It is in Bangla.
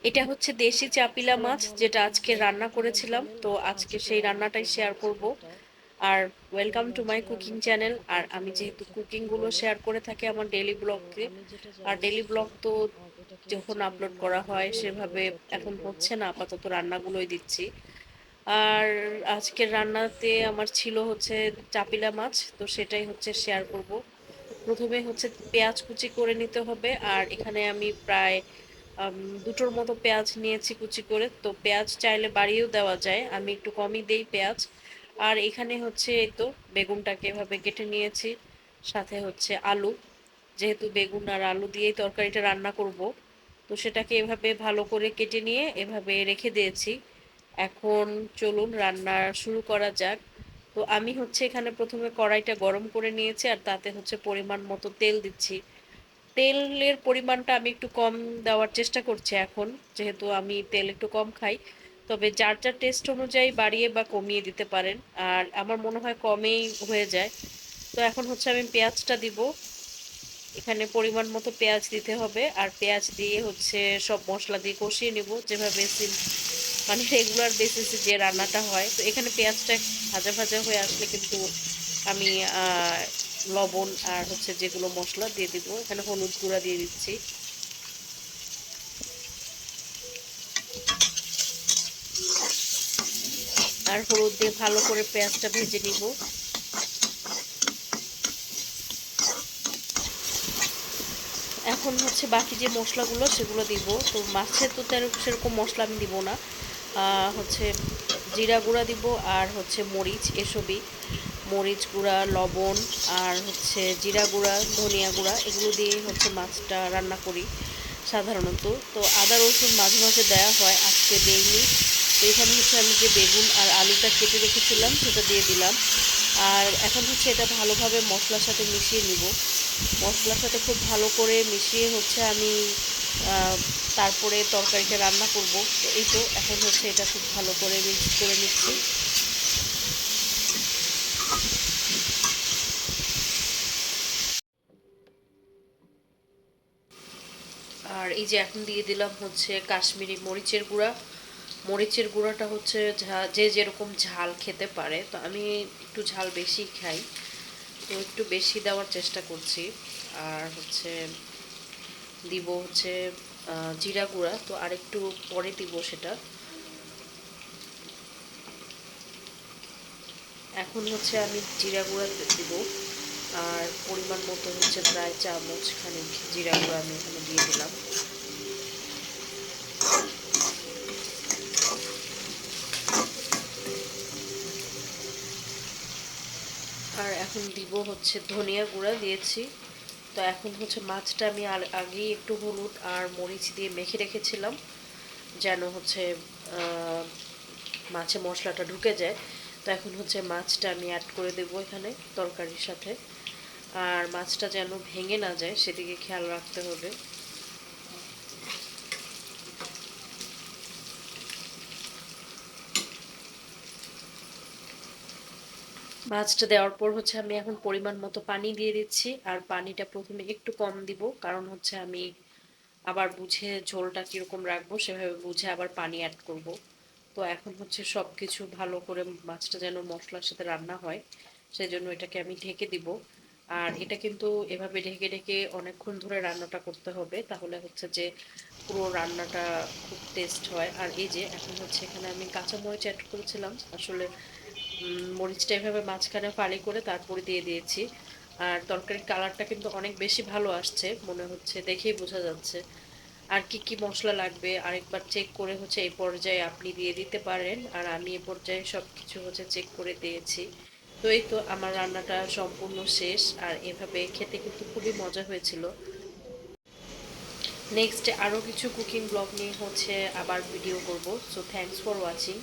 এটা হচ্ছে দেশি চাপিলা মাছ যেটা আজকে রান্না করেছিলাম, তো আজকে সেই রান্নাটাই শেয়ার করব। আর welcome to my cooking channel. আর আমি যেহেতু কুকিং গুলো শেয়ার করে থাকি আমার ডেইলি ব্লগে, আর ডেইলি ব্লগ তো যখন আপলোড করা হয় সেভাবে এখন হচ্ছে না, আপাতত রান্নাগুলোই দিচ্ছি। আর আজকের রান্নাতে আমার ছিল হচ্ছে চাপিলা মাছ, তো সেটাই হচ্ছে শেয়ার করব। প্রথমে হচ্ছে পেঁয়াজ কুচি করে নিতে হবে, আর এখানে আমি প্রায় দুটোর মতো পেঁয়াজ নিয়েছি কুচি করে। তো পেঁয়াজ চাইলে বাড়িয়েও দেওয়া যায়, আমি একটু কমই দেই পেঁয়াজ। আর এখানে হচ্ছে এই তো বেগুনটাকে এভাবে কেটে নিয়েছি, সাথে হচ্ছে আলু, যেহেতু বেগুন আর আলু দিয়েই তরকারিটা রান্না করব, তো সেটাকে এভাবে ভালো করে কেটে নিয়ে এভাবে রেখে দিয়েছি। এখন চলুন রান্না শুরু করা যাক। তো আমি হচ্ছে এখানে প্রথমে কড়াইটা গরম করে নিয়েছি, আর তাতে হচ্ছে পরিমাণ মতো তেল দিচ্ছি। তেলের পরিমাণটা আমি একটু কম দেওয়ার চেষ্টা করছি এখন, যেহেতু আমি তেল একটু কম খাই। তবে যার যার টেস্ট অনুযায়ী বাড়িয়ে বা কমিয়ে দিতে পারেন, আর আমার মনে হয় কমেই হয়ে যায়। তো এখন হচ্ছে আমি পেঁয়াজটা দিব। এখানে পরিমাণ মতো পেঁয়াজ দিতে হবে, আর পেঁয়াজ দিয়ে হচ্ছে সব মশলা দিয়ে কষিয়ে নিব, যেভাবে মানে রেগুলার বেসিসে যে রান্নাটা হয়। তো এখানে পেঁয়াজটা ভাজা ভাজা হয়ে আসলে কিন্তু আমি লবণ আর হচ্ছে যেগুলো মশলা দিয়ে দিব, এখানে হলুদ গুঁড়া দিয়ে দিচ্ছি। আর হলুদ দিয়ে ভালো করে পেঁয়াজটা ভেজে নিব। এখন হচ্ছে বাকি যে মশলাগুলো সেগুলো দিব। তো মাছে তো সেরকম মশলা আমি দিব না, হচ্ছে জিরা গুঁড়া দিব, আর হচ্ছে মরিচ, এসবই মরিচ গুঁড়া, লবণ, আর হচ্ছে জিরা গুঁড়া, ধনিয়া গুঁড়া, এগুলো দিয়ে হচ্ছে মাছটা রান্না করি সাধারণত। তো আদা রসুন মাঝে মাঝে দেওয়া হয়, আজকে দেইনি। তো এখানে হচ্ছে আমি যে বেগুন আর আলুটা কেটে রেখেছিলাম সেটা দিয়ে দিলাম। আর এখন হচ্ছে এটা ভালোভাবে মশলার সাথে মিশিয়ে নিব। মশলার সাথে খুব ভালো করে মিশিয়ে হচ্ছে আমি তারপরে তরকারিটা রান্না করব। তো এই তো এখন হচ্ছে এটা খুব ভালো করে মিক্স করে নিচ্ছি। আর এই যে এখন দিয়ে দিলাম হচ্ছে কাশ্মীরি মরিচের গুঁড়া। মরিচের গুঁড়াটা হচ্ছে যে যেরকম ঝাল খেতে পারে, তো আমি একটু ঝাল বেশি খাই, তো একটু বেশি দেওয়ার চেষ্টা করছি। আর হচ্ছে দিব হচ্ছে জিরা গুঁড়া, তো আরেকটু পরে দিব সেটা। এখন হচ্ছে আমি জিরা গুঁড়া দিব, আর পরিমাণ মতো হচ্ছে প্রায় চামচ খানিক জিরা গুঁড়া আমি এখানে দিয়ে দিলাম। আর এখন দিব হচ্ছে ধনিয়া গুঁড়া দিয়েছি। তো এখন হচ্ছে মাছটা আমি আগেই একটু হলুদ আর মরিচ দিয়ে মেখে রেখেছিলাম, যেন হচ্ছে মাছে মশলাটা ঢুকে যায়। তো এখন হচ্ছে মাছটা আমি অ্যাড করে দেবো এখানে তরকারির সাথে। আর মাছটা যেন ভেঙে না যায় সেদিকে খেয়াল রাখতে হবে। মাছটা দেওয়ার পর হচ্ছে আমি এখন পরিমাণ মতো পানি দিয়ে দিচ্ছি, আর পানিটা প্রথমে একটু কম দিব, কারণ হচ্ছে আমি আবার বুঝে ঝোলটা কিরকম রাখবো সেভাবে বুঝে আবার পানি অ্যাড করব। তো এখন হচ্ছে সব কিছু ভালো করে মাছটা যেন মশলার সাথে রান্না হয়, সেই জন্য এটাকে আমি ঢেকে দিব। আর এটা কিন্তু এভাবে ঢেকে ঢেকে অনেকক্ষণ ধরে রান্নাটা করতে হবে, তাহলে হচ্ছে যে পুরো রান্নাটা খুব টেস্ট হয়। আর এই যে এখন হচ্ছে এখানে আমি কাঁচা মরিচ অ্যাড করেছিলাম, আসলে মরিচটা এভাবে মাঝখানে ফালি করে তারপরে দিয়ে দিয়েছি। আর তরকারির কালারটা কিন্তু অনেক বেশি ভালো আসছে মনে হচ্ছে, দেখেই বোঝা যাচ্ছে। আর কি কি মশলা লাগবে আরেকবার চেক করে হচ্ছে এই পর্যায়ে আপনি দিয়ে দিতে পারেন, আর আমি এই পর্যায়ে সব কিছু হচ্ছে চেক করে দিয়েছি। তো এই তো আমার রান্নাটা সম্পূর্ণ শেষ, আর এভাবে খেতে কিন্তু খুবই মজা হয়েছিল। নেক্সট আরও কিছু কুকিং ব্লগ নিয়ে হচ্ছে আবার ভিডিও করব। So thanks for watching.